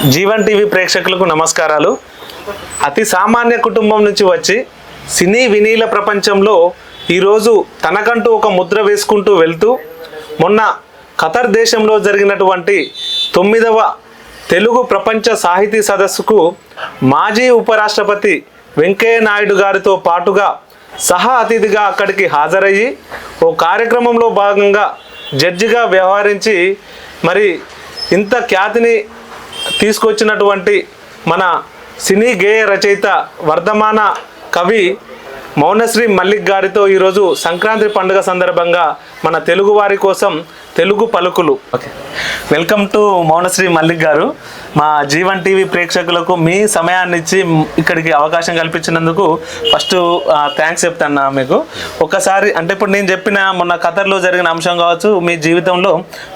Jeevan TV ప్రేక్షకులకు నమస్కారాలు. అతి సామాన్య కుటుంబం నుంచి వచ్చి సినీ వినీల ప్రపంచంలో ఈరోజు తనకంటూ ఒక ముద్ర వేసుకుంటూ వెళ్తూ మొన్న ఖతర్ దేశంలో జరిగినటువంటి 9వ తెలుగు ప్రపంచ సాహితీ సదస్సుకు మాజీ ఉపరాష్ట్రపతి వెంకయ్య నాయుడు గారితో పాటుగా సహా అతిథిగా అక్కడికి హాజరయ్యి ఓ కార్యక్రమంలో భాగంగా జడ్జిగా వ్యవహరించి మరి ఇంత ఖ్యాతిని తీసుకొచ్చినటువంటి మన సినీ గేయ రచయిత వర్ధమాన కవి మౌనశ్రీ మల్లిక్ గారితో ఈరోజు సంక్రాంతి పండుగ సందర్భంగా మన తెలుగు వారి కోసం తెలుగు పలుకులు. Okay, welcome to Mounasri Mallik గారు. మా జీవన్ టీవీ ప్రేక్షకులకు మీ సమయాన్ని ఇచ్చి ఇక్కడికి అవకాశం కల్పించినందుకు ఫస్ట్ థ్యాంక్స్ చెప్తాను మీకు. ఒక్కసారి అంటే ఇప్పుడు నేను చెప్పిన మొన్న ఖతర్లో జరిగిన అంశం కావచ్చు, మీ జీవితంలో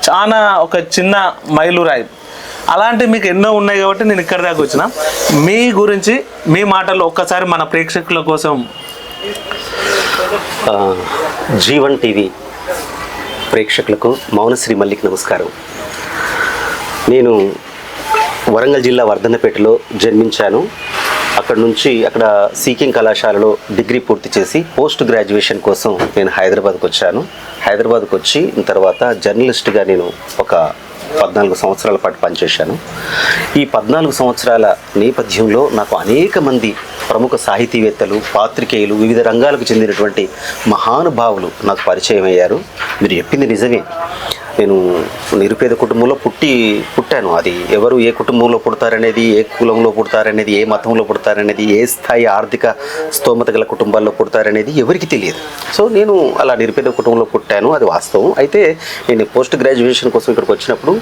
చాలా ఒక చిన్న మైలురాయి అలాంటి మీకు ఎన్నో ఉన్నాయి కాబట్టి నేను ఇక్కడి దాకా వచ్చిన. మీ గురించి మీ మాటల్లో ఒక్కసారి మన ప్రేక్షకుల కోసం. జీవన్ టీవీ ప్రేక్షకులకు మౌనశ్రీ మల్లిక్ నమస్కారం. నేను వరంగల్ జిల్లా వర్ధన్నపేటలో జన్మించాను. అక్కడ సీకింగ్ కళాశాలలో డిగ్రీ పూర్తి చేసి పోస్ట్ గ్రాడ్యుయేషన్ కోసం నేను హైదరాబాద్కు వచ్చాను. హైదరాబాద్కు వచ్చి తర్వాత జర్నలిస్ట్గా నేను ఒక 14 సంవత్సరాల పాటు పనిచేశాను. ఈ 14 సంవత్సరాల నేపథ్యంలో నాకు అనేక మంది ప్రముఖ సాహితీవేత్తలు, పాత్రికేయులు, వివిధ రంగాలకు చెందినటువంటి మహానుభావులు నాకు పరిచయం అయ్యారు. మీరు చెప్పింది నిజమే. నేను నిరుపేద కుటుంబంలో పుట్టాను. అది ఎవరు ఏ కుటుంబంలో పుడతారనేది, ఏ కులంలో పుడతారనేది, ఏ మతంలో పుడతారనేది, ఏ స్థాయి ఆర్థిక స్తోమత గల కుటుంబాల్లో పుడతారనేది ఎవరికి తెలియదు. సో నేను అలా నిరుపేద కుటుంబంలో పుట్టాను, అది వాస్తవం. అయితే నేను పోస్ట్ గ్రాడ్యుయేషన్ కోసం ఇక్కడికి వచ్చినప్పుడు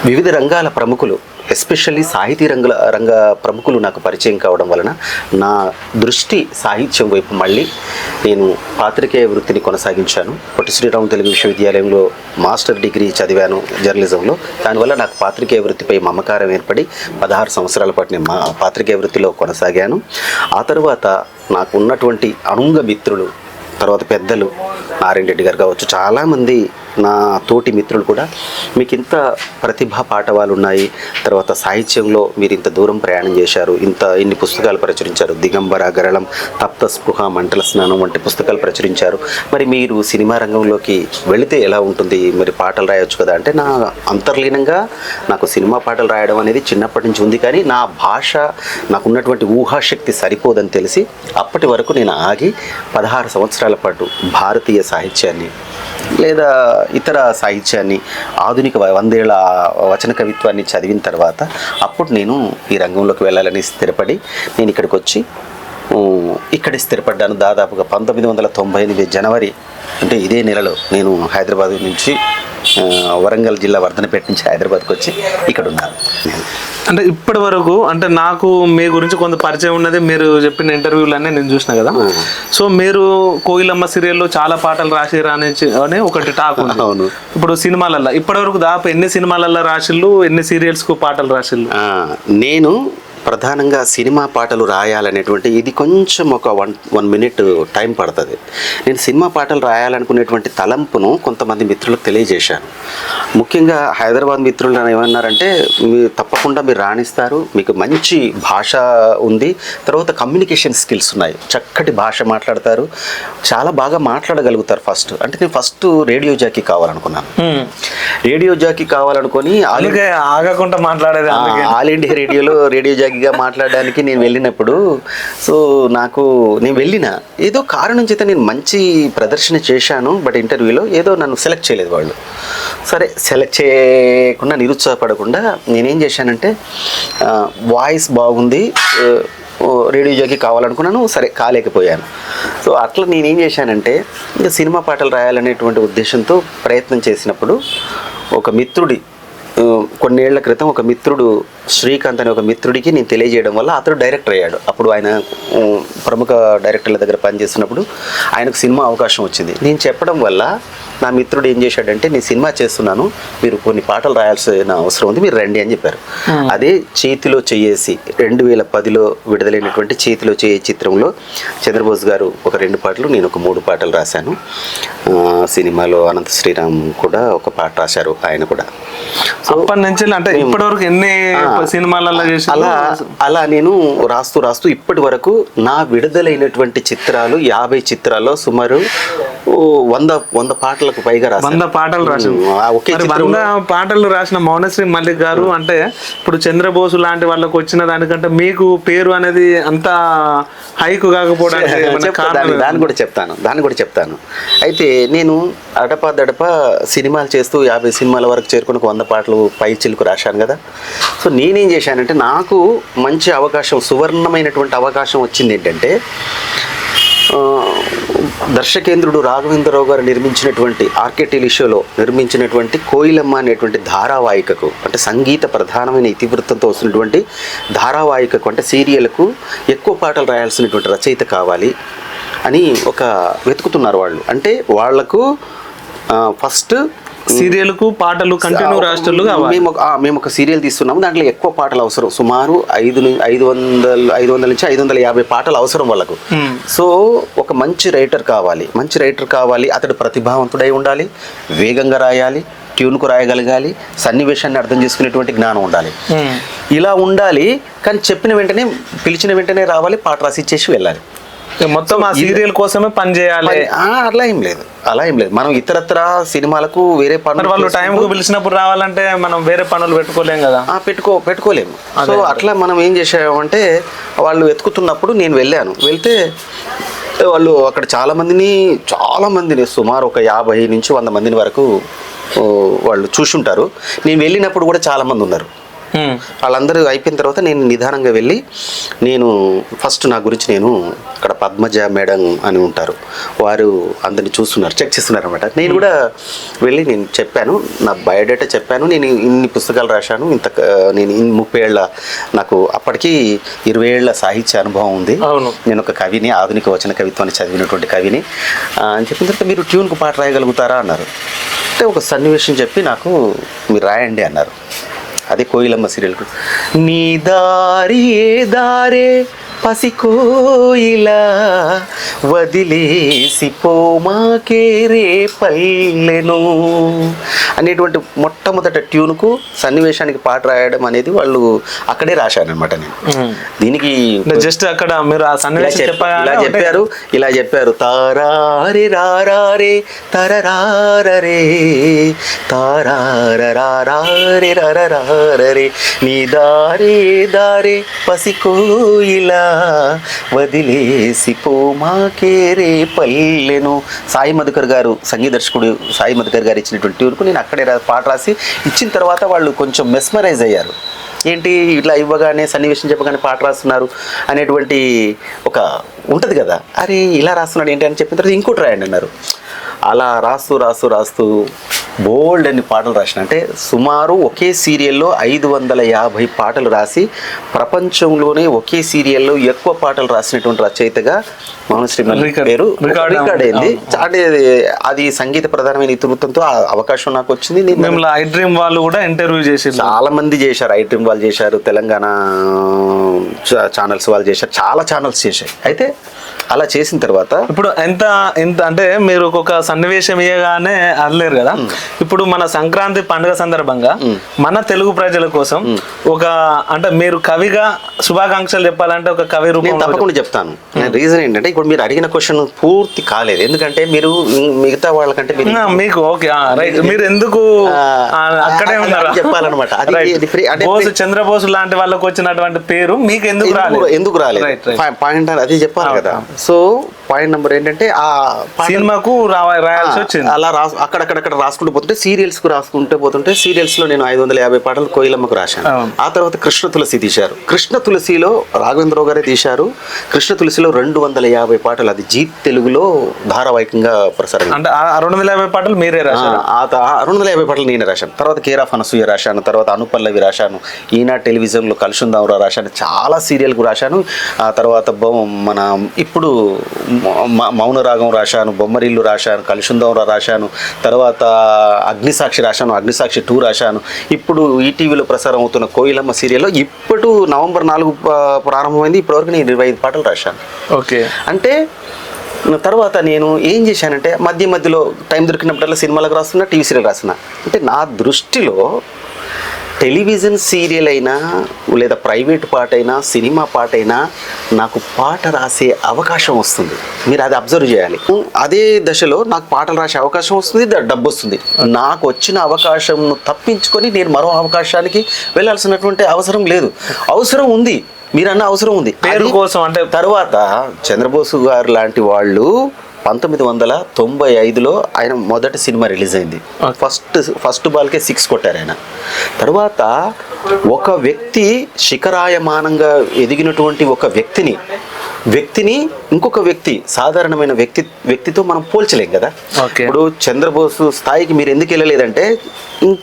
వివిధ రంగాల ప్రముఖులు, ఎస్పెషల్లీ సాహితీ రంగ ప్రముఖులు నాకు పరిచయం కావడం వలన నా దృష్టి సాహిత్యం వైపు మళ్ళీ నేను పాత్రికేయ వృత్తిని కొనసాగించాను. పొట్టి శ్రీరాములు తెలుగు విశ్వవిద్యాలయంలో మాస్టర్ డిగ్రీ చదివాను జర్నలిజంలో. దానివల్ల నాకు పాత్రికేయ వృత్తిపై మమకారం ఏర్పడి 16 సంవత్సరాల పాటు నేను పాత్రికేయ వృత్తిలో కొనసాగాను. ఆ తర్వాత నాకు ఉన్నటువంటి అనుంగ మిత్రులు, తర్వాత పెద్దలు నారాయణ రెడ్డి గారు కావచ్చు, చాలామంది నా తోటి మిత్రులు కూడా మీకు ఇంత ప్రతిభా పాఠవాలు ఉన్నాయి, తర్వాత సాహిత్యంలో మీరు ఇంత దూరం ప్రయాణం చేశారు, ఇన్ని పుస్తకాలు ప్రచురించారు, దిగంబర, గరళం, తప్త స్పృహ, మంటల స్నానం వంటి పుస్తకాలు ప్రచురించారు, మరి మీరు సినిమా రంగంలోకి వెళితే ఎలా ఉంటుంది, మరి పాటలు రాయొచ్చు కదా అంటే, నా అంతర్లీనంగా నాకు సినిమా పాటలు రాయడం అనేది చిన్నప్పటి నుంచి ఉంది. కానీ నా భాష, నాకున్నటువంటి ఊహాశక్తి సరిపోదని తెలిసి అప్పటి వరకు నేను ఆగి 16 సంవత్సరాల పాటు భారతీయ సాహిత్యాన్ని లేదా ఇతర సాహిత్యాన్ని, ఆధునిక 100 ఏళ్ల వచన కవిత్వాన్ని చదివిన తర్వాత అప్పుడు నేను ఈ రంగంలోకి వెళ్ళాలని స్థిరపడి నేను ఇక్కడికి వచ్చి ఇక్కడే స్థిరపడ్డాను. దాదాపుగా 1998 జనవరి అంటే ఇదే నెలలో నేను హైదరాబాద్ నుంచి వరంగల్ జిల్లా వర్ధనపేట నుంచి హైదరాబాద్కి వచ్చి ఇక్కడ ఉన్నాను. అంటే ఇప్పటి వరకు అంటే నాకు మీ గురించి కొంత పరిచయం ఉన్నది, మీరు చెప్పిన ఇంటర్వ్యూలన్నీ నేను చూసిన కదా. సో మీరు కోయిలమ్మ సీరియల్లో చాలా పాటలు రాసిరా అని ఒకటి టాక్ ఉంది. అవును. ఇప్పుడు సినిమాలల్లో ఇప్పటి వరకు దాదాపు ఎన్ని సినిమాలలో రాసిళ్ళు, ఎన్ని సీరియల్స్కు పాటలు రాసిళ్ళు? నేను ప్రధానంగా సినిమా పాటలు రాయాలనేటువంటి ఇది కొంచెం ఒక 1 మినిట్ టైం పడుతుంది. నేను సినిమా పాటలు రాయాలనుకునేటువంటి తలంపును కొంతమంది మిత్రులకు తెలియజేశాను. ముఖ్యంగా హైదరాబాద్ మిత్రులు ఏమన్నారంటే, తప్పకుండా మీరు రాణిస్తారు, మీకు మంచి భాష ఉంది, తర్వాత కమ్యూనికేషన్ స్కిల్స్ ఉన్నాయి, చక్కటి భాష మాట్లాడతారు, చాలా బాగా మాట్లాడగలుగుతారు. అంటే నేను ఫస్ట్ రేడియో జాకీ కావాలనుకున్నాను. రేడియో జాకీ కావాలనుకొని ఆగకుండా మాట్లాడేది ఆల్ ఇండియా రేడియోలో రేడియో జాకీగా మాట్లాడడానికి నేను వెళ్ళినప్పుడు, సో నేను వెళ్ళిన ఏదో కారణం చేత నేను మంచి ప్రదర్శన చేశాను. బట్ ఇంటర్వ్యూలో ఏదో నన్ను సెలెక్ట్ చేయలేదు వాళ్ళు. సరే, సెలెక్ట్ చేయకుండా నిరుత్సాహపడకుండా నేనేం చేశానంటే, వాయిస్ బాగుంది, రేడియో జాకీ కావాలనుకున్నాను, సరే కాలేకపోయాను. సో అట్లా నేనేం చేశానంటే, ఇంకా సినిమా పాటలు రాయాలనేటువంటి ఉద్దేశంతో ప్రయత్నం చేసినప్పుడు ఒక మిత్రుడి, కొన్నేళ్ల క్రితం ఒక మిత్రుడు శ్రీకాంత్ అనే ఒక మిత్రుడికి నేను తెలియజేయడం వల్ల అతడు డైరెక్టర్ అయ్యాడు. అప్పుడు ఆయన ప్రముఖ డైరెక్టర్ల దగ్గర పనిచేస్తున్నప్పుడు ఆయనకు సినిమా అవకాశం వచ్చింది. నేను చెప్పడం వల్ల నా మిత్రుడు ఏం చేశాడంటే నేను సినిమా చేస్తున్నాను, మీరు కొన్ని పాటలు రాయాల్సిన అవసరం ఉంది, మీరు రండి అని చెప్పారు. అదే చేతిలో చేయేసి 2010లో విడుదలైనటువంటి చేతిలో చేయ చిత్రంలో చంద్రబోస్ గారు ఒక 2 పాటలు, నేను ఒక 3 పాటలు రాశాను. సినిమాలో అనంత శ్రీరామ్ కూడా ఒక పాట రాశారు, ఆయన కూడా. అప్పటి నుంచి అంటే ఇప్పటి వరకు ఎన్ని సినిమాలలో చేసి అలా నేను రాస్తూ ఇప్పటి వరకు నా విడుదలైనటువంటి చిత్రాలు 50 చిత్రాల్లో సుమారు 100 పాటలకు పైగా రాశాను. 100 పాటలు రాశాను. ఒకే 100 పాటలు రాసిన మౌనశ్రీ మల్లిక్ గారు అంటే ఇప్పుడు చంద్రబోసు లాంటి వాళ్ళకు వచ్చిన దానికంటే మీకు పేరు అనేది అంత హైకు కాకపోవడానికి దాన్ని కూడా చెప్తాను. అయితే నేను అడపా సినిమాలు చేస్తూ 50 సినిమాల వరకు చేరుకుని 100 పాటలు పై చిలుకు రాశాను కదా. సో నేనేం చేశానంటే నాకు మంచి అవకాశం, సువర్ణమైనటువంటి అవకాశం వచ్చింది ఏంటంటే దర్శకేంద్రుడు రాఘవేంద్రరావు గారు నిర్మించినటువంటి ఆర్కే టెలిషోలో నిర్మించినటువంటి కోయిలమ్మ అనేటువంటి ధారావాహికకు, అంటే సంగీత ప్రధానమైన ఇతివృత్తంతో వస్తున్నటువంటి ధారావాహికకు, అంటే సీరియల్కు ఎక్కువ పాటలు రాయాల్సినటువంటి రచయిత కావాలి అని ఒక వెతుకుతున్నారు వాళ్ళు. అంటే వాళ్లకు ఫస్ట్ సీరియల్కు పాటలు కంటిన్యూ రాష్ట్రాలు మేము ఒక సీరియల్ తీస్తున్నాము, దాంట్లో ఎక్కువ పాటలు అవసరం, సుమారు 500 నుంచి 550 పాటలు అవసరం వాళ్ళకు. సో ఒక మంచి రైటర్ కావాలి, అతడు ప్రతిభావంతుడై ఉండాలి, వేగంగా రాయాలి, ట్యూన్కు రాయగలగాలి, సన్నివేశాన్ని అర్థం చేసుకునేటువంటి జ్ఞానం ఉండాలి. ఇలా ఉండాలి, కానీ పిలిచిన వెంటనే రావాలి, పాట రాసి ఇచ్చేసి వెళ్ళాలి. మొత్తం ఆ సీరియల్ కోసమే పని చేయాలి. అలా ఏం లేదు. మనం ఇతరత్ర సినిమాలకు వేరే పనులు, వాళ్ళు టైంకు పిలిచినప్పుడు రావాలంటే మనం వేరే పనులు పెట్టుకోలేం కదా. పెట్టుకోలేము. సో అట్లా మనం ఏం చేసామంటే వాళ్ళు వెతుకుతున్నప్పుడు నేను వెళ్తే వాళ్ళు అక్కడ చాలా మందిని సుమారు ఒక 50 నుంచి 100 మందిని వరకు వాళ్ళు చూసుంటారు. నేను వెళ్ళినప్పుడు కూడా చాలా మంది ఉన్నారు. వాళ్ళందరూ అయిపోయిన తర్వాత నేను నిదానంగా వెళ్ళి ఫస్ట్ నా గురించి అక్కడ పద్మజ మేడం అని ఉంటారు, వారు అందరిని చూస్తున్నారు, చెక్ చేస్తున్నారు అనమాట. నేను కూడా వెళ్ళి నేను చెప్పాను, నా బయోడేటా చెప్పాను, నేను ఇన్ని పుస్తకాలు రాశాను, నేను 30 ఏళ్ళ, నాకు అప్పటికి 20 ఏళ్ళ సాహిత్య అనుభవం ఉంది, నేను ఒక కవిని, ఆధునిక వచన కవిత్వాన్ని చదివినటువంటి కవిని అని చెప్పిన తర్వాత మీరు ట్యూన్కు పాట రాయగలుగుతారా అన్నారు. అంటే ఒక సన్నివేశం చెప్పి నాకు మీరు రాయండి అన్నారు. అదే కోయిలమ్మ సీరియల్కు. నీ దారి ఏ దారే పసికోయిలా వదిలేసి పోమాకే రే పల్లెను అనేటువంటి మొట్టమొదట ట్యూన్కు సన్నివేశానికి పాట రాయడం అనేది వాళ్ళు అక్కడే రాశారనమాట. నేను దీనికి జస్ట్ అక్కడ మీరు ఆ సన్నివేశం ఇలా చెప్పారు తారారే రారే తరరారే తారారే రరే నీ దారే దారే పసికోయిలా వదిలేసి పోమాకే రే పల్లెను. సాయి మధుకర్ గారు, సంగీత దర్శకుడు సాయి మధుకర్ గారు ఇచ్చినటువంటి ట్యూన్కు నేను అక్కడే పాట రాసి ఇచ్చిన తర్వాత వాళ్ళు కొంచెం మెస్మరైజ్ అయ్యారు. ఏంటి ఇట్లా ఇవ్వగానే సన్నివేశం చెప్పగానే పాట రాస్తున్నారు అనేటువంటి ఒక ఉంటుంది కదా, అరే ఇలా రాస్తున్నాడు ఏంటి అని చెప్పిన తర్వాత ఇంకోటి రాయండి అన్నారు. అలా రాస్తూ బోల్డ్ అన్ని పాటలు రాసిన, అంటే సుమారు ఒకే సీరియల్లో 550 పాటలు రాసి ప్రపంచంలోనే ఒకే సీరియల్లో ఎక్కువ పాటలు రాసినటువంటి రచయితగా మౌనశ్రీ మల్లిక్ పేరు రికార్డ్ అయింది. అంటే అది సంగీత ప్రధానమైన ఇతివృత్తంతో ఆ అవకాశం నాకు వచ్చింది. ఐ డ్రీమ్ వాళ్ళు కూడా ఇంటర్వ్యూ చేసి చాలా మంది చేశారు, ఐ డ్రీమ్ వాళ్ళు చేశారు, తెలంగాణ ఛానల్స్ వాళ్ళు చేశారు, చాలా ఛానల్స్ చేశారు. అయితే అలా చేసిన తర్వాత ఇప్పుడు ఎంత అంటే మీరు ఒక సన్నివేశం ఇయ్యగానే అనలేరు కదా. ఇప్పుడు మన సంక్రాంతి పండుగ సందర్భంగా మన తెలుగు ప్రజల కోసం ఒక అంటే మీరు కవిగా శుభాకాంక్షలు చెప్పాలంటే ఒక కవి రూపం తప్పకుండా చెప్తాను. రీజన్ ఏంటంటే ఇప్పుడు మీరు అడిగిన క్వశ్చన్ పూర్తి కాలేదు, ఎందుకంటే మీరు మిగతా వాళ్ళకంటే మీకు ఓకే రైట్, మీరు ఎందుకు అక్కడే ఉన్నారు చెప్పాలన్నమాట. చంద్రబోసు లాంటి వాళ్ళకి వచ్చినటువంటి పేరు మీకు ఎందుకు రాలేదు పాయింట్ అది చెప్పాలి కదా. సో పాయింట్ నెంబర్ ఏంటంటే ఆ సినిమాకు రాయాల్సి వచ్చింది. అలా అక్కడక్కడ రాసుకుంటూ పోతుంటే సీరియల్స్లో నేను 550 పాటలు కోయిలమ్మకు రాశాను. ఆ తర్వాత కృష్ణ తులసి తీశారు. కృష్ణ తులసిలో రాఘవేంద్రరావు గారే తీశారు. కృష్ణ తులసిలో 250 పాటలు, అది జీ తెలుగులో ధారావాహికంగా ప్రసారం. అంటే 250 పాటలు మీరే రాశారు? 250 పాటలు నేనే రాశాను. తర్వాత కేర్ ఆఫ్ అనసూయ రాశాను, తర్వాత అనుపల్లవి రాశాను, ఈనాడు టెలివిజన్లో కలుషుందాంరావు రాశాను, చాలా సీరియల్కు రాశాను. ఆ తర్వాత మన ఇప్పుడు మౌనరాగం రాశాను, బొమ్మరిల్లు రాశాను, కలిసుందం రాశాను, తర్వాత అగ్నిసాక్షి రాశాను, అగ్నిసాక్షి 2 రాశాను. ఇప్పుడు ఈటీవీలో ప్రసారం అవుతున్న కోయిలమ్మ సీరియల్లో ఇప్పుడు నవంబర్ 4 ప్రారంభమైంది. ఇప్పటివరకు నేను 25 పాటలు రాశాను. ఓకే. అంటే తర్వాత నేను ఏం చేశానంటే మధ్యలో టైం దొరికినప్పుడల్లా సినిమాలకు రాస్తున్నా, టీవీ సీరియల్ రాస్తున్నా. అంటే నా దృష్టిలో టెలివిజన్ సీరియల్ అయినా లేదా ప్రైవేట్ పాట అయినా సినిమా పాట అయినా నాకు పాట రాసే అవకాశం వస్తుంది. మీరు అది అబ్జర్వ్ చేయాలి. అదే దశలో నాకు పాటలు రాసే అవకాశం వస్తుంది, డబ్బు వస్తుంది. నాకు వచ్చిన అవకాశం తప్పించుకొని నేను మరో అవకాశానికి వెళ్ళాల్సినటువంటి అవసరం లేదు. అవసరం ఉంది, మీరన్న అవసరం ఉంది పేరు కోసం. అంటే తర్వాత చంద్రబోసు గారు లాంటి వాళ్ళు 1995లో ఆయన మొదటి సినిమా రిలీజ్ అయింది. ఫస్ట్ బాల్కే 6 కొట్టారు ఆయన. తర్వాత ఒక వ్యక్తి శిఖరాయమానంగా ఎదిగినటువంటి ఒక వ్యక్తిని ఇంకొక వ్యక్తి సాధారణమైన వ్యక్తితో మనం పోల్చలేం కదా. ఇప్పుడు చంద్రబోసు స్థాయికి మీరు ఎందుకు వెళ్ళలేదంటే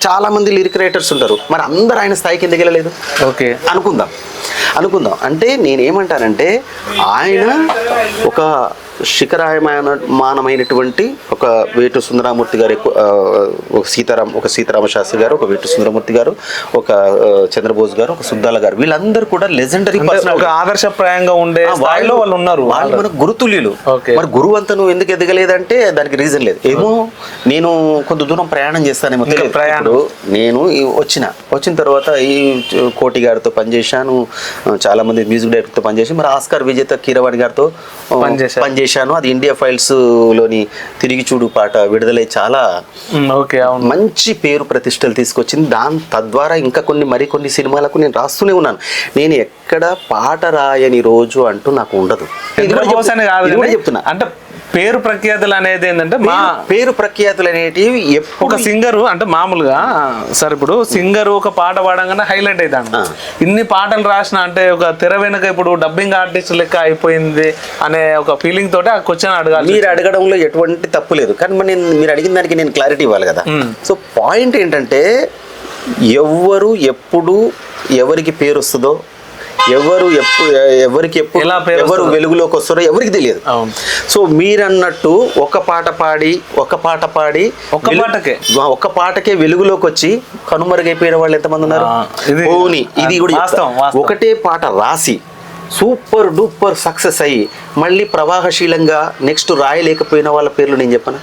చాలా మంది లిరిక్ రైటర్స్ ఉంటారు, మరి అందరు ఆయన స్థాయికి ఎందుకు వెళ్ళలేదు? ఓకే, అనుకుందాం. అంటే నేనేమంటానంటే ఆయన ఒక శిఖరాయమానమైనటువంటి ఒక వేటు సుందరామూర్తి గారు, ఒక సీతారామ శాస్త్రి గారు, ఒక వేటు సుందరమూర్తి గారు, ఒక చంద్రబోస్ గారు, ఒక సుద్దాల గారు, వీళ్ళందరూ కూడా లెజెండరీ పర్సన్, ఒక ఆదర్శప్రాయంగా ఉండే స్థాయిలో వాళ్ళు ఉన్నారు. వాళ్ళు మన గురుతుల్యులు. మరి గురువు అంతా నువ్వు ఎందుకు ఎదగలేదంటే దానికి రీజన్ లేదు. ఏమో నేను కొంత దూరం ప్రయాణం చేస్తానేమో తెలియదు. నేను వచ్చిన తర్వాత ఈ కోటి గారితో పనిచేశాను, చాలా మంది మ్యూజిక్ డైరెక్టర్తో పనిచేసి, మరి ఆస్కార్ విజేత కీరవాణి గారితో పనిచేశాను. అది ఇండియా ఫైల్స్ లోని తిరిగి చూడు పాట విడుదలై చాలా మంచి పేరు ప్రతిష్టలు తీసుకొచ్చింది. తద్వారా ఇంకా మరికొన్ని సినిమాలకు నేను రాస్తూనే ఉన్నాను. నేను ఎక్కడ పాట రాయని రోజు అంటూ నాకు ఉండదు. చెప్తున్నా అంటే పేరు ప్రఖ్యాతులు అనేది ఏంటంటే పేరు ప్రఖ్యాతులు అనేటివి ఒక సింగరు అంటే మామూలుగా సార్, ఇప్పుడు సింగరు ఒక పాట పాడంగానే హైలైట్ అవుతాను. ఇన్ని పాటలు రాసిన అంటే ఒక తెర వెనుక ఇప్పుడు డబ్బింగ్ ఆర్టిస్ట్ లెక్క అయిపోయింది అనే ఒక ఫీలింగ్ తోటి ఆ క్వశ్చన్ అడగాలి. మీరు అడగడంలో ఎటువంటి తప్పు లేదు, కానీ మీరు అడిగిన దానికి నేను క్లారిటీ ఇవ్వాలి కదా. సో పాయింట్ ఏంటంటే ఎవరు ఎప్పుడు ఎవరికి పేరు వస్తుందో, ఎవరికి ఎవరు వెలుగులోకి వస్తారో ఎవరికి తెలియదు. సో మీరన్నట్టు ఒక పాట పాడి ఒక్క పాటకే వెలుగులోకి వచ్చి కనుమరుగైపోయిన వాళ్ళు ఎంతమంది ఉన్నారు? ఇది కూడా ఒకటే పాట రాసి సూపర్ డూపర్ సక్సెస్ అయ్యి మళ్ళీ ప్రవాహశీలంగా నెక్స్ట్ రాయలేకపోయిన వాళ్ళ పేర్లు నేను చెప్పను.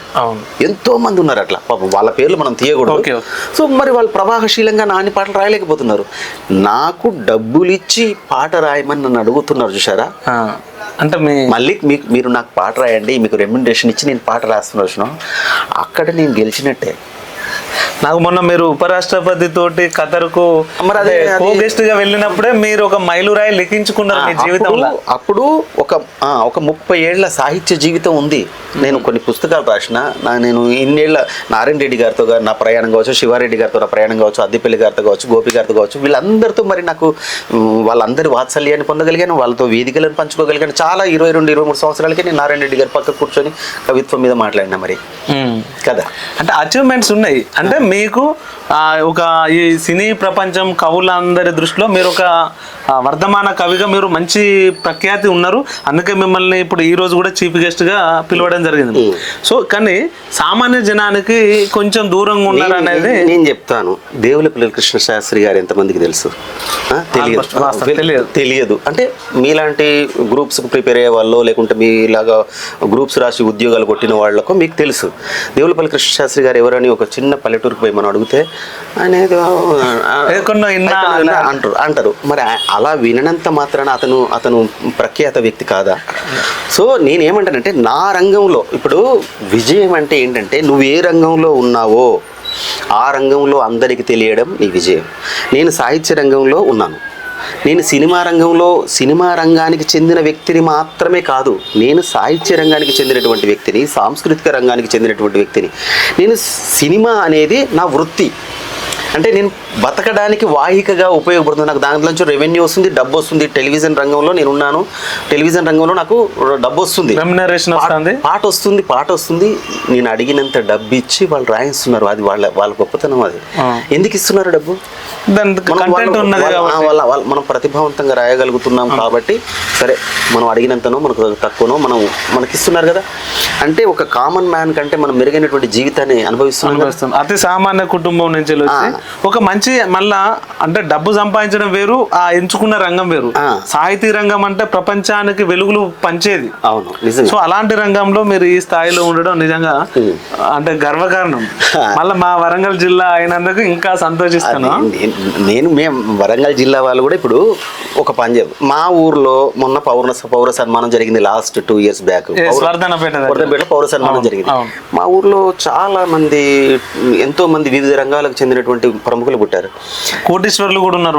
ఎంతో మంది ఉన్నారు అట్లా. పాపం వాళ్ళ పేర్లు మనం తీయకూడదు. సో మరి వాళ్ళు ప్రవాహశీలంగా నాని పాటలు రాయలేకపోతున్నారు. నాకు డబ్బులు ఇచ్చి పాట రాయమని నన్ను అడుగుతున్నారు చూసారా. అంటే మళ్ళీ మీరు నాకు పాట రాయండి, మీకు రెమ్యునరేషన్ ఇచ్చి నేను పాట రాస్తున్నా, అక్కడ నేను గెలిచినట్టే. నాకు మొన్న మీరు ఉపరాష్ట్రపతి తోటి ఖతర్కు గెస్ట్ గా వెళ్ళినప్పుడే మీరు ఒక మైలురాయి లిఖించుకున్నారు మీ జీవితంలో. అప్పుడు ఒక 30 ఏళ్ల సాహిత్య జీవితం ఉంది. నేను కొన్ని పుస్తకాలు రాసిన. నేను ఇన్నేళ్ల నారాయణ రెడ్డి గారితో నా ప్రయాణం కావచ్చు, శివారెడ్డి గారితో నా ప్రయాణం కావచ్చు, అద్దిపల్లి గారితో కావచ్చు, గోపి గారితో కావచ్చు, వీళ్ళందరితో మరి నాకు వాళ్ళందరి వాత్సల్యాన్ని పొందగలిగాను, వాళ్ళతో వేదికలను పంచుకోగలిగాను. చాలా 22-23 సంవత్సరాలకి నేను నారాయణ రెడ్డి గారి పక్క కూర్చొని కవిత్వం మీద మాట్లాడినా మరి కదా. అంటే అచీవ్మెంట్స్ ఉన్నాయి. అంటే మీకు ఒక ఈ సినీ ప్రపంచం కవులందరి దృష్టిలో మీరు ఒక వర్ధమాన కవిగా మీరు మంచి ప్రఖ్యాతి ఉన్నారు. అందుకే మిమ్మల్ని ఇప్పుడు ఈ రోజు కూడా చీఫ్ గెస్ట్ గా పిలవడం జరిగింది. సో కానీ సామాన్య జనానికి కొంచెం దూరంగా ఉన్నారు అనేది నేను చెప్తాను. దేవులపల్లి కృష్ణ శాస్త్రి గారు ఎంతమందికి తెలుసు? తెలియదు. అంటే మీలాంటి గ్రూప్స్ కు ప్రిపేర్ అయ్యే వాళ్ళు, లేకుంటే మీలాగా గ్రూప్స్ రాసి ఉద్యోగాలు కొట్టిన వాళ్ళకు మీకు తెలుసు దేవులపల్లి కృష్ణ శాస్త్రి గారు ఎవరని ఒక చిన్న పల్లెటూరుకు పోయి మనం అడిగితే అనేది అంటారు. మరి అలా వినంత మాత్రాన అతను ప్రఖ్యాత వ్యక్తి కాదా? సో నేనేమంటానంటే నా రంగంలో ఇప్పుడు విజయం అంటే ఏంటంటే నువ్వు ఏ రంగంలో ఉన్నావో ఆ రంగంలో అందరికీ తెలియడం నీ విజయం. నేను సాహిత్య రంగంలో ఉన్నాను. నేను సినిమా రంగానికి చెందిన వ్యక్తిని మాత్రమే కాదు, నేను సాహిత్య రంగానికి చెందినటువంటి వ్యక్తిని, సాంస్కృతిక రంగానికి చెందినటువంటి వ్యక్తిని. నేను సినిమా అనేది నా వృత్తి. అంటే నేను బతకడానికి వాహికగా ఉపయోగపడుతుంది. నాకు దాంట్లోంచి రెవెన్యూ వస్తుంది, డబ్బు వస్తుంది. టెలివిజన్ రంగంలో నేను ఉన్నాను. టెలివిజన్ రంగంలో నాకు డబ్బు వస్తుంది, పాట వస్తుంది. నేను అడిగినంత డబ్బు ఇచ్చి వాళ్ళు రాయిస్తున్నారు. అది వాళ్ళ గొప్పతనం. అది ఎందుకు ఇస్తున్నారు డబ్బు? దాని కంటెంట్ ఉన్నది కాబట్టి మనం ప్రతిభావంతంగా రాయగలుగుతున్నాం కాబట్టి సరే, మనం అడిగినంతనో మనకు తక్కువనో మనకిస్తున్నారు కదా. అంటే ఒక కామన్ మ్యాన్ కంటే మనం మెరుగైనటువంటి జీవితాన్ని అనుభవిస్తున్నాం. అతి సామాన్య కుటుంబం నుంచి వచ్చి ఒక మంచి మళ్ళా అంటే డబ్బు సంపాదించడం వేరు, ఆ ఎంచుకున్న రంగం వేరు. సాహితీ రంగం అంటే ప్రపంచానికి వెలుగులు పంచేది. అవును, నిజంగా. సో అలాంటి రంగంలో మీరు ఈ స్థాయిలో ఉండడం నిజంగా అంటే గర్వకారణం. మళ్ళీ మా వరంగల్ జిల్లా అయినందుకు ఇంకా సంతోషిస్తాను. మేము వరంగల్ జిల్లా వాళ్ళు కూడా ఇప్పుడు ఒక పని చేయాలి. మా ఊర్లో మొన్న పౌర సన్మానం జరిగింది లాస్ట్ 2 years బ్యాక్. వర్ధనపేటలో పౌర సన్మానం జరిగింది. మా ఊర్లో చాలా మంది, ఎంతో మంది వివిధ రంగాలకు చెందినటువంటి ప్రముఖులు పుట్టారు. కోటీశ్వర్లు కూడా ఉన్నారు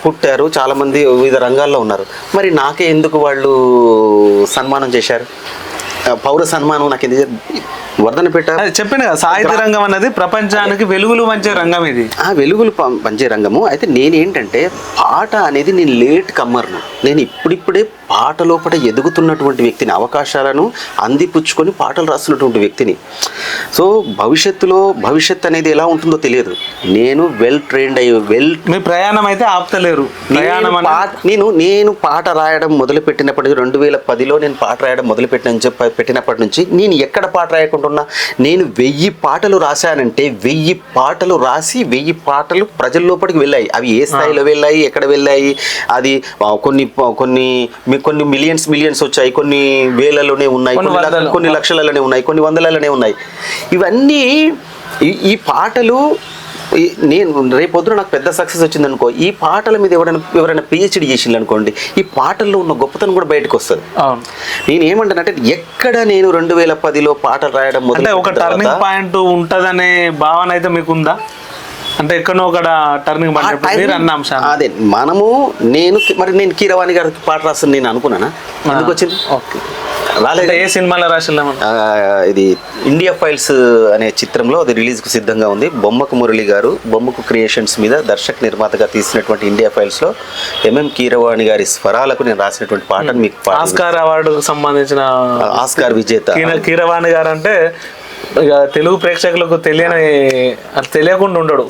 పుట్టారు, చాలా మంది వివిధ రంగాల్లో ఉన్నారు. మరి నాకే ఎందుకు వాళ్ళు సన్మానం చేశారు? పౌర సన్మానం నాకు ఎందుకు? వర్ధనపేట చెప్పాను కదా, సాహిత్య రంగం అన్నది ప్రపంచానికి వెలుగులు పంచే రంగం. ఇది వెలుగులు పంచే రంగము. అయితే నేనేంటంటే పాట అనేది నేను లేట్ కమ్మర్ను. నేను ఇప్పుడిప్పుడే పాట లోపల ఎదుగుతున్నటువంటి వ్యక్తిని, అవకాశాలను అందిపుచ్చుకొని పాటలు రాస్తున్నటువంటి వ్యక్తిని. సో భవిష్యత్ అనేది ఎలా ఉంటుందో తెలియదు. నేను వెల్ ట్రైన్డ్ మీ ప్రయాణం అయితే ఆపుతలేరు. నేను పాట రాయడం మొదలుపెట్టినప్పటి 2010లో నేను పాట రాయడం పెట్టినప్పటి నుంచి నేను ఎక్కడ పాట రాయకుండా నేను 1000 పాటలు రాశానంటే 1000 పాటలు రాసి 1000 పాటలు ప్రజల లోపలికి వెళ్ళాయి. అవి ఏ స్థాయిలో వెళ్ళాయి, ఎక్కడ వెళ్ళాయి, అది కొన్ని మిలియన్స్ వచ్చాయి, కొన్ని వేలలోనే ఉన్నాయి, కొన్ని లక్షలలోనే ఉన్నాయి, కొన్ని వందలలోనే ఉన్నాయి. ఇవన్నీ ఈ పాటలు నేను రేపొద్దున నాకు పెద్ద సక్సెస్ వచ్చిందనుకో, ఈ పాటల మీద ఎవరైనా PhD చేసింది అనుకోండి, ఈ పాటల్లో ఉన్న గొప్పతనం కూడా బయటకు వస్తుంది. నేను ఏమంటానంటే, ఎక్కడ నేను 2010లో పాటలు రాయడం మొదలు ఒక టర్నింగ్ పాయింట్ ఉంటదనే భావన అయితే మీకు ఉందా? అంటే ఎక్కడో ఒక టర్నింగ్ పాయింట్ అన్న అంశం అదే. నేను కీరవాణి గారికి పాట రాస్తాను నేను అనుకున్నానా? ఎందుకు వచ్చింది? రాలేదు. ఏ సినిమాలో రాసిన? ఇది ఇండియా ఫైల్స్ అనే చిత్రంలో అది రిలీజ్కు సిద్ధంగా ఉంది. బొమ్మకు మురళి గారు బొమ్మకు క్రియేషన్స్ మీద దర్శక నిర్మాతగా తీసినటువంటి ఇండియా ఫైల్స్ లో కీరవాణి గారి స్వరాలకు నేను రాసినటువంటి పాటను మీకు ఆస్కార్ అవార్డుకు సంబంధించిన ఆస్కార్ విజేత కీరవాణి గారు అంటే ఇక తెలుగు ప్రేక్షకులకు తెలియకుండా ఉండడు.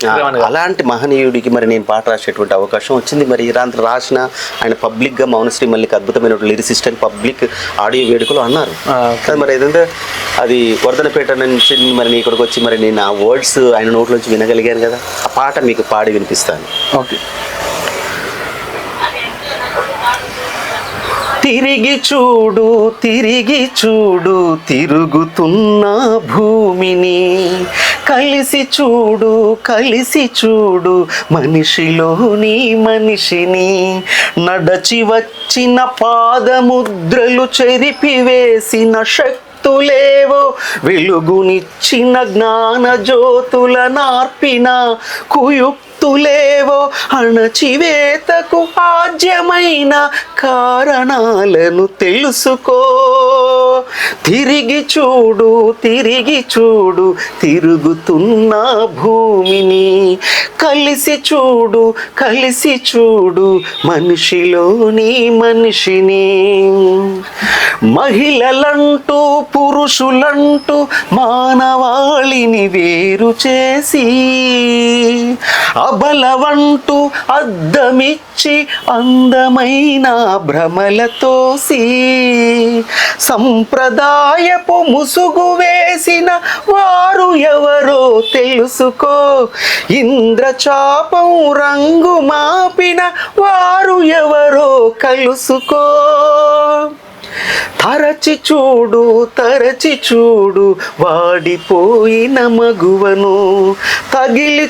అలాంటి మహనీయుడికి మరి నేను పాట రాసేటువంటి అవకాశం వచ్చింది. మరి రాసిన ఆయన పబ్లిక్ గా మౌనశ్రీ మల్లిక్ అద్భుతమైన లిరిసిస్ట్ అని పబ్లిక్ ఆడియో వేడుకలు అన్నారు. మరి ఏదంటే అది వర్ధనపేట నుంచి మరి ఇక్కడికి వచ్చి మరి నేను ఆ వర్డ్స్ ఆయన నోట్లోంచి వినగలిగాను కదా. ఆ పాట మీకు పాడి వినిపిస్తాను. ఓకే. తిరిగి చూడు తిరుగుతున్న భూమిని, కలిసి చూడు మనిషిలోని మనిషిని, నడచి వచ్చిన పాదముద్రలు చెరిపివేసిన శక్తులేవో, వెలుగునిచ్చిన జ్ఞాన జ్యోతుల నార్పిన కుయుక్తులేవో, అణచివేతకు ఆజ్యమైన కారణాలను తెలుసుకో. తిరిగి చూడు తిరుగుతున్న భూమిని, కలిసి చూడు మనిషిలోని మనిషిని. మహిళలంటూ పురుషులంటూ మానవాళిని వేరు చేసి, అబలవంటూ అద్దమిచ్చి అందమైన భ్రమలతోసి, సంప్రదాయపు ముసుగు వేసిన వారు ఎవరో తెలుసుకో. ఇంద్రచాపం రంగు మాపిన వారు ఎవరో కలుసుకో. తరచి చూడు వాడిపోయిన మగువను, తగిలి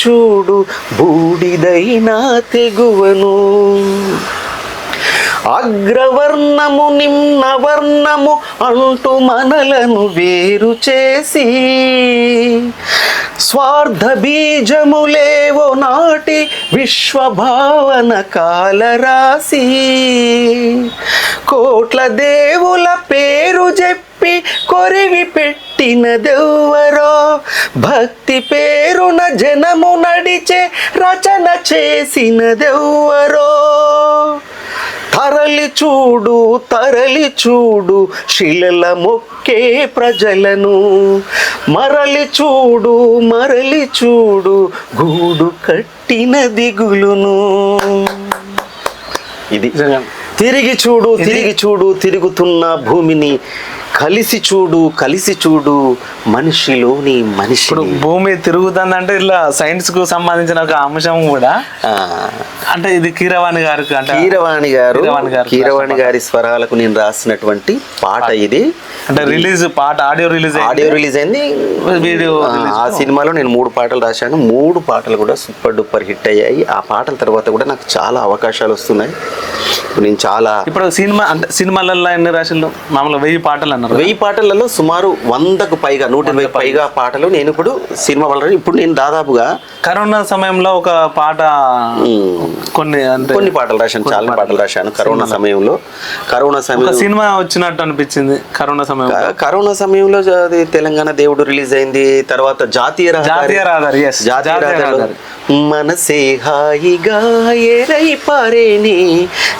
చూడు బూడిదైన తెగువను. అగ్రవర్ణము నిమ్నవర్ణము అంటూ మనలను వేరు చేసి, స్వార్థ బీజములేవో నాటి విశ్వభావన కాలరాసి, కోట్ల దేవుల పేరు చెప్పి కొరివి పెట్టినదెవ్వరో, భక్తి పేరున జనము నడిచే రచన చేసినదెవ్వరో. తరలి చూడు తరలి చూడు శిలల మొక్కే ప్రజలను, మరలి చూడు మరలి చూడు గూడు కట్టిన దిగులును. ఇది తిరిగి చూడు తిరిగి చూడు తిరుగుతున్న భూమిని, కలిసి చూడు కలిసి చూడు మనిషిలోని మనిషి. ఇప్పుడు భూమి తిరుగుతుందంటే ఇలా సైన్స్ కు సంబంధించిన ఒక అంశం కూడా, అంటే ఇది కీరవాణి గారికి, అంటే కీరవాణి గారి స్వరాలకు నేను రాసినటువంటి పాట ఇది. అంటే రిలీజ్ పాట ఆడియో రిలీజ్ అయింది. వీడియో ఆ సినిమాలో నేను 3 పాటలు రాశాను. 3 పాటలు కూడా సూపర్ డూపర్ హిట్ అయ్యాయి. ఆ పాటల తర్వాత కూడా నాకు చాలా అవకాశాలు వస్తున్నాయి. నేను చాలా ఇప్పుడు సినిమా అంటే సినిమాలలో ఎన్ని రాశులు మామూలుగా 1000 పాటలు అన్నారు. 1000 పాటలలో సుమారు 100కు పైగా 120 పైగా పాటలు నేను ఇప్పుడు సినిమా వల్ల ఇప్పుడు నేను దాదాపుగా కరోనా సమయంలో ఒక పాట కొన్ని పాటలు రాశాను, చాలా పాటలు రాశాను కరోనా సమయంలో. సినిమా వచ్చినట్టు అనిపించింది కరోనా సమయంలో. అది తెలంగాణ దేవుడు రిలీజ్ అయింది. తర్వాత జాతీయ రహదారి మనసే హాయిగా ఏరై పారేనే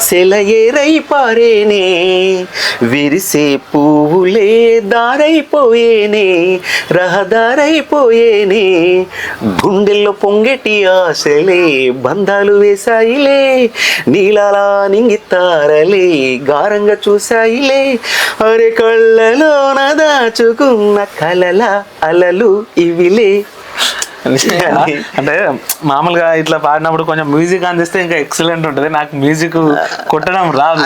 సెల ఏరై పారేనే, విరిసే పువ్వులే దారైపోయేనే రహదారైపోయేనే, గుండెల్లో పొంగెటి ఆశలే బంధాలు వేసాయిలే, నీలాలా నింగితారలే గారంగా చూసాయిలే, అరే కళ్ళలోన దాచుకున్న కలల అలలు ఇవిలే. అంటే మామూలుగా ఇట్లా పాడినప్పుడు కొంచెం మ్యూజిక్ అందిస్తే ఇంకా ఎక్సలెంట్ ఉంటుంది. నాకు మ్యూజిక్ కొట్టడం రాదు.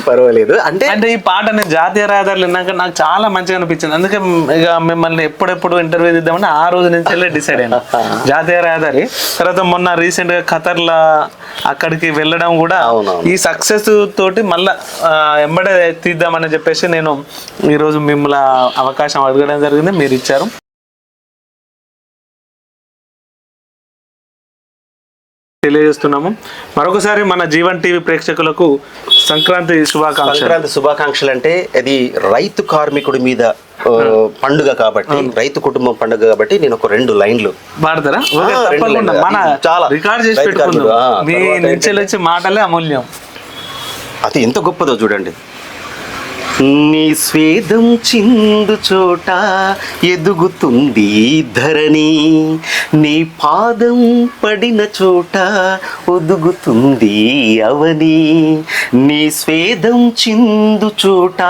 పర్వాలేదు. అంటే ఈ పాట నేను జాతీయ రహదారులు విన్నాక నాకు చాలా మంచిగా అనిపించింది. అందుకే ఇక మిమ్మల్ని ఎప్పుడెప్పుడు ఇంటర్వ్యూ ఇద్దామని ఆ రోజు నుంచి డిసైడ్ అయినా జాతీయ రహదారి. తర్వాత మొన్న రీసెంట్ గా ఖతర్లా అక్కడికి వెళ్ళడం కూడా ఈ సక్సెస్ తోటి మళ్ళా ఎంబడే తీద్దామని చెప్పేసి నేను ఈరోజు మిమ్మల్ని అవకాశం అడగడం జరిగింది, మీరు ఇచ్చారు. తెలియజేస్తున్నాము. మరొకసారి మన జీవన్ టీవీ ప్రేక్షకులకు సంక్రాంతి శుభాకాంక్షలు. అంటే అది రైతు కార్మికుడి మీద పండుగ కాబట్టి, రైతు కుటుంబం పండుగ కాబట్టి నేను ఒక 2 లైన్లు పాడతారా? మన చాలా రికార్డ్ చేసి పెట్టుకుందాం. మీ నుంచి వచ్చే మాటలే అమూల్యం. అది ఎంత గొప్పదో చూడండి. నీ స్వేదం చిందు చోట ఎదుగుతుంది ధరణి, నీ పాదం పడిన చోట ఒదుగుతుంది అవని, నీ స్వేదం చిందు చోట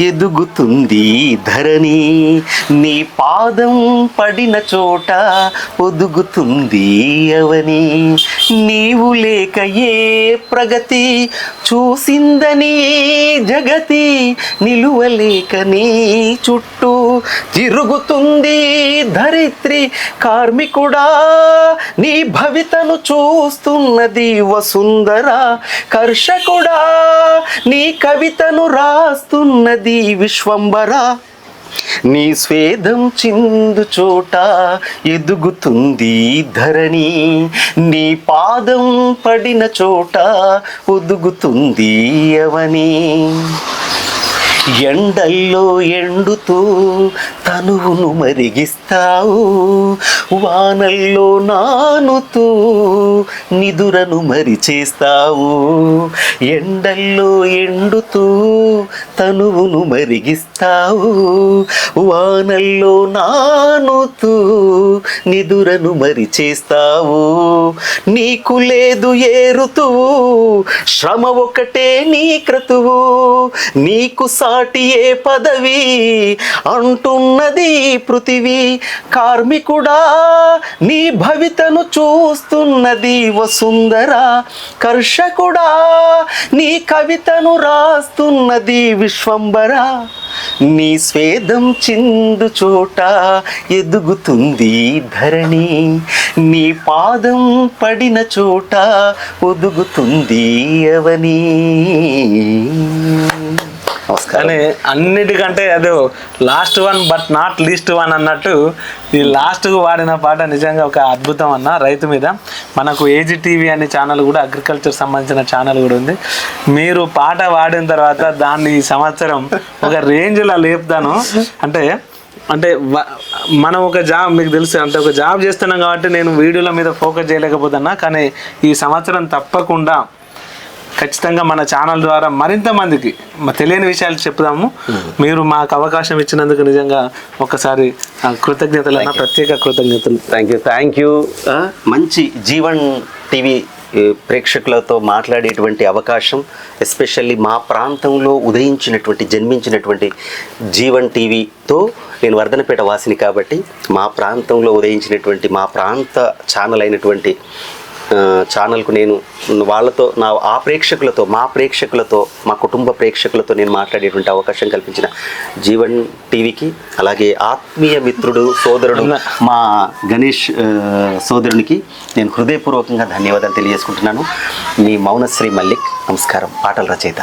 ఎదుగుతుంది ధరణి, నీ పాదం పడిన చోట ఒదుగుతుంది అవని, నీవు లేక ఏ ప్రగతి చూసిందని జగతి, నిలువలేక నీ చుట్టూ తిరుగుతుంది ధరిత్రి, కార్మికుడా నీ భవితను చూస్తున్నది వసుంధర, కర్షకుడా నీ కవితను రాస్తున్నది విశ్వంబర, నీ స్వేదం చిందు చోట ఎదుగుతుంది ధరణి, నీ పాదం పడిన చోట ఒదుగుతుంది అవని, ఎండల్లో ఎండుతూ తనువును మరిగిస్తావు, వానల్లో నానుతూ నిదురను మరిచేస్తావు, ఎండల్లో ఎండుతూ తనువును మరిగిస్తావు, వానల్లో నానుతూ నిదురను మరిచేస్తావు, నీకు లేదు ఏ ఋతువు శ్రమ ఒకటే నీ క్రతువు, నీకు సాటి ఏ పదవి అంటున్నది పృథివీ, కార్మికుడా నీ భవితను చూస్తున్నది వసుంధర, కర్షకుడా నీ కవితను రాస్తున్నది విశ్వంబర, నీ స్వేదం చిందు చోట ఎదుగుతుంది ధరణి, నీ పాదం పడిన చోట ఒదుగుతుంది అవని. కానీ అన్నిటికంటే అదే last one but not least one అన్నట్టు ఈ లాస్ట్కు వాడిన పాట నిజంగా ఒక అద్భుతం అన్న. రైతు మీద మనకు ఏజీ టీవీ అనే ఛానల్ కూడా అగ్రికల్చర్ సంబంధించిన ఛానల్ కూడా ఉంది. మీరు పాట వాడిన తర్వాత దాన్ని ఈ సంవత్సరం ఒక రేంజ్లో లేపుతాను. అంటే మనం ఒక జాబ్ మీకు తెలుసు, అంటే ఒక జాబ్ చేస్తున్నాం కాబట్టి నేను వీడియోల మీద ఫోకస్ చేయలేకపోతున్నా. కానీ ఈ సంవత్సరం తప్పకుండా ఖచ్చితంగా మన ఛానల్ ద్వారా మరింత మందికి తెలియని విషయాలు చెప్దాము. మీరు మాకు అవకాశం ఇచ్చినందుకు నిజంగా ఒక్కసారి కృతజ్ఞతలు అన్న, ప్రత్యేక కృతజ్ఞతలు. Thank you. మంచి జీవన్ టీవీ ప్రేక్షకులతో మాట్లాడేటువంటి అవకాశం, ఎస్పెషల్లీ మా ప్రాంతంలో ఉదయించినటువంటి జన్మించినటువంటి జీవన్ టీవీతో, నేను వర్ధనపేట వాసిని కాబట్టి మా ప్రాంతంలో ఉదయించినటువంటి మా ప్రాంత ఛానల్ అయినటువంటి ఛానల్కు నేను వాళ్ళతో మా ప్రేక్షకులతో మా కుటుంబ ప్రేక్షకులతో నేను మాట్లాడేటువంటి అవకాశం కల్పించిన జీవన్ టీవీకి, అలాగే ఆత్మీయ మిత్రుడు సోదరుడు మా గణేష్ సోదరునికి నేను హృదయపూర్వకంగా ధన్యవాదాలు తెలియజేసుకుంటున్నాను. మీ మౌనశ్రీ మల్లిక్. నమస్కారం. పాటల రచయిత.